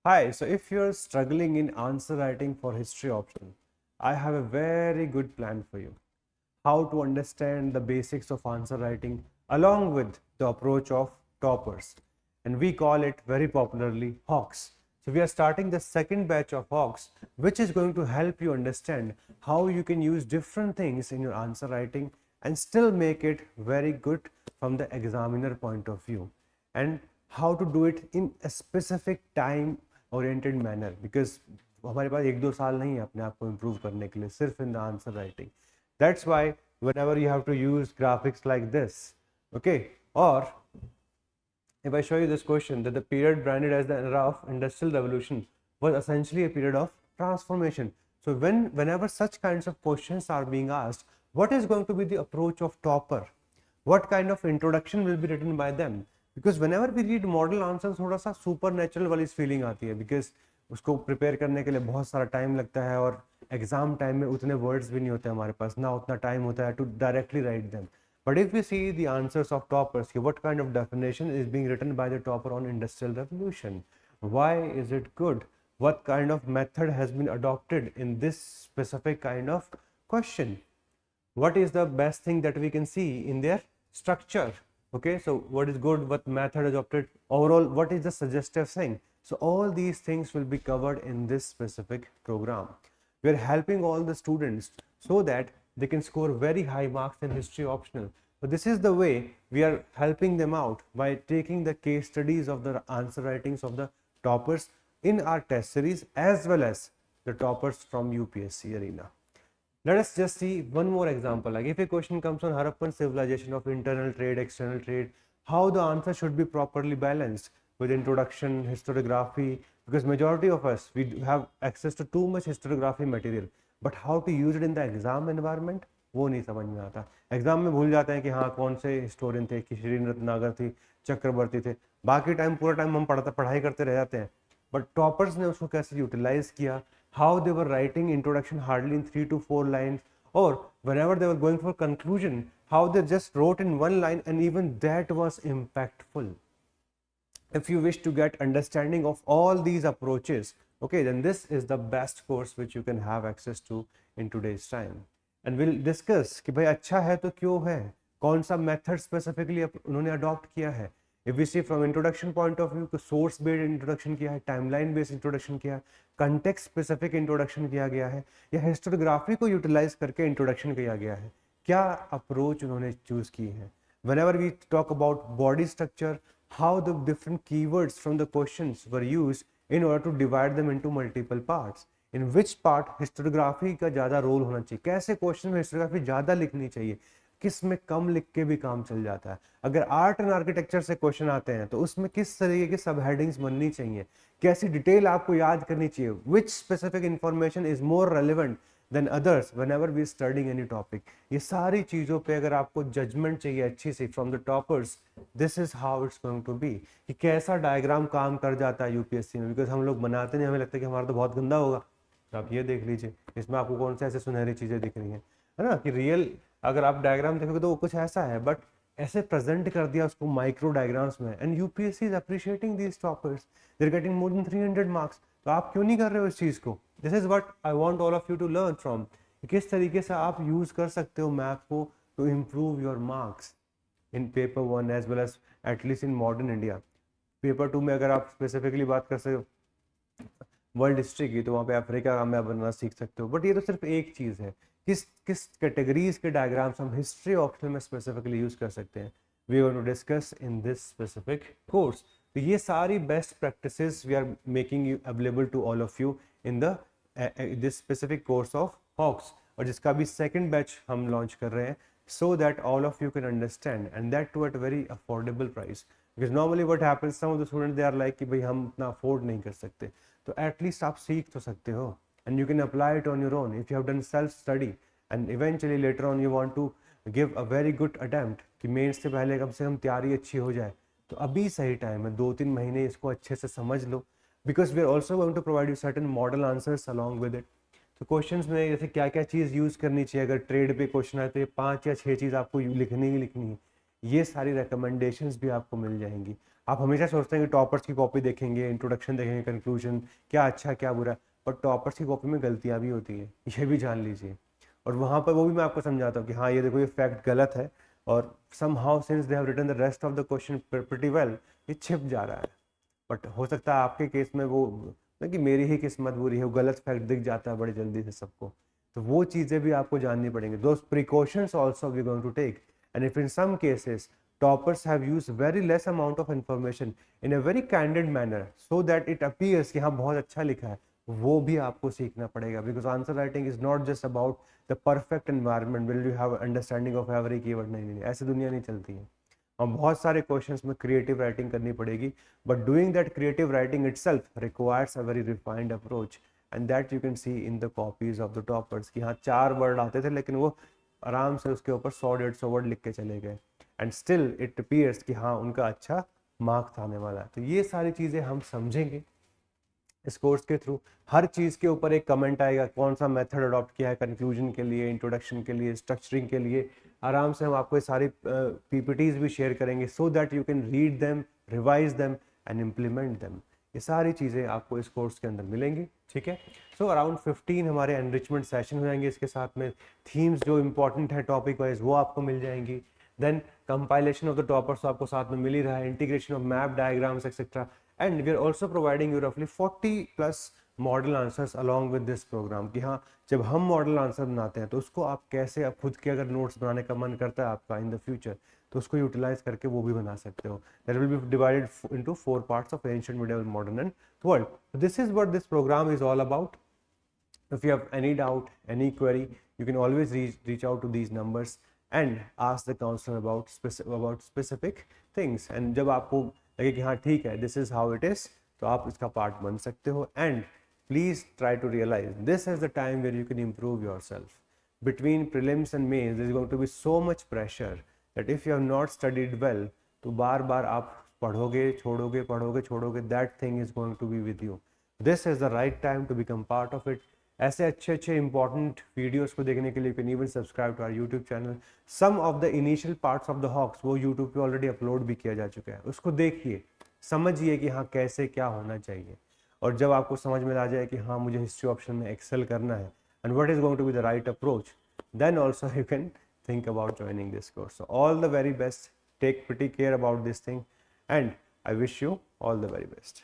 Hi, so if you're struggling in answer writing for history option, I have a very good plan for you. How to understand the basics of answer writing along with the approach of toppers. And we call it very popularly Hawks. So we are starting the second batch of Hawks, which is going to help you understand how you can use different things in your answer writing and still make it very good from the examiner point of view. And how to do it in a specific time oriented manner, because हमारे पास एक दो साल नहीं है अपने आप को improve करने के लिए सिर्फ in the answer writing. That's why whenever you have to use graphics like this, okay, or if I show you this question that the period branded as the era of industrial revolution was essentially a period of transformation. So whenever such kinds of questions are being asked, what is going to be the approach of topper? What kind of introduction will be written by them? Because whenever we read model answers थोड़ा सा supernatural वाली feeling आती है, because उसको prepare करने के लिए बहुत सारा टाइम लगता है और एग्जाम टाइम में उतने वर्ड्स भी नहीं होते हमारे पास, ना उतना टाइम होता है to directly write them. But if we see the answers of toppers, what kind of definition is being written by the topper on industrial revolution? Why is it good? What kind of method has been adopted in this specific kind of question? What is the best thing that we can see in their structure? Okay, so what is good, what method adopted, overall what is the suggestive thing? So all these things will be covered in this specific program. We are helping all the students so that they can score very high marks in history optional. So this is the way we are helping them out, by taking the case studies of the answer writings of the toppers in our test series as well as the toppers from UPSC arena. Let us just see one more example. Like if a question comes on Harappan civilization of internal trade, external trade, how the answer should be properly balanced with introduction, historiography, because majority of us, we have access to too much historiography material, but how to use it in the exam environment, वो नहीं समझ में आता. Exam में भूल जाते हैं कि हाँ कौन से हिस्टोरियन थे, कि श्री रत्नागर थी, चक्रवर्ती थे, बाकी टाइम पूरा टाइम हम पढ़ाई करते रह जाते हैं. बट टॉपर्स ने उसको कैसे यूटिलाइज किया, how they were writing introduction hardly in 3 to 4 lines, or whenever they were going for conclusion, how they just wrote in one line, and even that was impactful. If you wish to get understanding of all these approaches, okay, then this is the best course which you can have access to in today's time. And we'll discuss कि भाई अच्छा है तो क्यों है, कौन सा method specifically उन्होंने adopt किया है. If we see from introduction point of view, तो source based introduction किया है, timeline based introduction किया है, context specific introduction किया गया है, या historiography को utilize करके introduction किया गया है, क्या approach उन्होंने choose की है. Whenever we talk about body structure, how the different keywords from the questions were used in order to divide them into multiple parts. In which part historiography का ज़्यादा रोल होना चाहिए, कैसे क्वेश्चन में historiography ज़्यादा लिखनी चाहिए, किस में कम लिख के भी काम चल जाता है. अगर आर्ट एंड आर्किटेक्चर से क्वेश्चन आते हैं तो उसमें किस तरीके की सब हेडिंग्स बननी चाहिए, कैसी डिटेल आपको याद करनी चाहिए, which specific information is more relevant than others whenever we studying any topic. ये सारी चीज़ों पे अगर आपको जजमेंट चाहिए अच्छी सी from the toppers, this is how it's going to be, कि कैसा डायग्राम काम कर जाता है यूपीएससी में. बिकॉज हम लोग बनाते नहीं, हमें लगता है कि हमारा तो बहुत गंदा होगा. तो आप ये देख लीजिए इसमें आपको कौन से ऐसे सुनहरी चीज़ें दिख रही हैं, है ना, कि रियल अगर आप डायग्राम देखोगे तो वो कुछ ऐसा है, बट ऐसे प्रेजेंट कर दिया उसको माइक्रो डायग्राम्स में. And UPSC is appreciating these toppers, they are getting more than 300 marks. तो आप क्यों नहीं कर रहे हो इस चीज़ को. This is what I want all of you to learn from, किस तरीके से आप यूज कर सकते हो मैथ को to improve your marks in paper 1 as well as at least in modern India. Paper 2 में अगर आप स्पेसिफिकली बात कर सकते वर्ल्ड हिस्ट्री की, तो वहाँ पे अफ्रीका का मैप बनाना सीख सकते हो. बट ये तो सिर्फ एक चीज़ है, किस किस कैटेगरीज के डायग्राम्स हम हिस्ट्री ऑप्शनल में स्पेसिफिकली यूज कर सकते हैं, we are going to discuss in this specific course. तो ये सारी best practices we are making you available to all of you in the this specific course of hawks, और जिसका भी सेकंड बैच हम लॉन्च कर रहे हैं, so that all of you can understand, and that too at a very affordable price. Because normally what happens, some of the students they are like कि भाई हम इतना अफोर्ड नहीं कर सकते, तो एटलीस्ट आप सीख तो सकते हो, and you can apply it on your own if you have done self study, and eventually later on you want to give a very good attempt कि मेंस से पहले कम से कम तैयारी अच्छी हो जाए. तो अभी सही टाइम है, 2-3 महीने इसको अच्छे से समझ लो, because we are also going to provide you certain model answers along with it. तो क्वेश्चंस में जैसे क्या क्या चीज़ यूज़ करनी चाहिए, अगर ट्रेड पे क्वेश्चन आए तो ये 5 या 6 चीज़ आपको लिखनी ही लिखनी है. ये सारी रिकमेंडेशंस भी आपको मिल जाएंगी. आप हमेशा सोचते हैं कि टॉपर्स की कॉपी देखेंगे, इंट्रोडक्शन देखेंगे, कंक्लूजन, क्या अच्छा क्या बुरा, पर टॉपर्स की कॉपी में गलतियाँ भी होती हैं, ये भी जान लीजिए। और वहाँ पर वो भी मैं आपको समझाता हूँ कि हाँ ये देखो ये फैक्ट गलत है, और somehow since they have written the rest of the question pretty well, ये छिप जा रहा है। बट हो सकता है आपके केस में वो ना कि मेरी ही किस्मत बुरी है, वो गलत फैक्ट दिख जाता है बड़ी जल्दी से सबको। तो वो चीज़ें भी आपको जाननी पड़ेंगी, those precautions also we going to take. And if in some cases toppers have use very less amount of information in a very candid manner so that it appears कि हाँ बहुत अच्छा लिखा है, वो भी आपको सीखना पड़ेगा। Because answer writing is not just about the perfect environment, will you have understanding of every keyword, नहीं, ऐसी दुनिया नहीं चलती है। और बहुत सारे क्वेश्चंस में क्रिएटिव राइटिंग करनी पड़ेगी, but doing that creative writing itself requires a very refined approach, and that you can see in the copies of the toppers कि हाँ 4 वर्ड आते थे लेकिन वो आराम से उसके ऊपर 100-150 वर्ड लिख के चले गए, एंड स्टिल इट अपीयर्स कि हाँ उनका अच्छा मार्क्स आने वाला है। तो ये सारी चीज़ें हम समझेंगे इस कोर्स के थ्रू। हर चीज़ के ऊपर एक कमेंट आएगा, कौन सा मेथड अडॉप्ट किया है कंक्लूजन के लिए, इंट्रोडक्शन के लिए, स्ट्रक्चरिंग के लिए। आराम से हम आपको ये सारी पीपीटीज भी शेयर करेंगे so that you can read them, revise them and implement them. ये सारी चीज़ें आपको इस कोर्स के अंदर मिलेंगी, ठीक है। सो अराउंड 15 हमारे एनरिचमेंट सेशन हो जाएंगे, इसके साथ में थीम्स जो इंपॉर्टेंट है टॉपिक वाइज वो आपको मिल जाएंगी। Then compilation of the toppers आपको साथ में मिल ही रहा है, integration of map diagrams etcetera, and we are also providing you roughly 40 plus model answers along with this program कि हाँ जब हम मॉडल आंसर बनाते हैं तो उसको आप कैसे, आप खुद के अगर नोट्स बनाने का मन करता है आपका इन द फ्यूचर, तो उसको यूटिलाइज करके वो भी बना सकते हो। That will be divided into 4 parts of ancient, medieval, modern and world. This is what this program is all about. If you have any doubt, any query, you can always reach out to these numbers and ask the counselor about specific things. And जब आपको लगे कि हाँ ठीक है, this is how it is, तो आप इसका पार्ट बन सकते हो। And please try to realize this is the time where you can improve yourself. Between prelims and mains, there is going to be so much pressure that if you have not studied well, तो बार बार आप पढ़ोगे छोड़ोगे, पढ़ोगे छोड़ोगे, that thing is going to be with you. This is the right time to become part of it. ऐसे अच्छे अच्छे important videos को देखने के लिए you can even subscribe to our YouTube channel. Some of the initial parts of the hawks वो YouTube पे already upload भी किया जा चुका है, उसको देखिए, समझिए कि हाँ कैसे क्या होना चाहिए। और जब आपको समझ में आ जाए कि हाँ मुझे हिस्ट्री ऑप्शन में एक्सेल करना है and what is going to be the right approach, then also you can think about joining this course. So all the very best, take pretty care about this thing, and I wish you all the very best.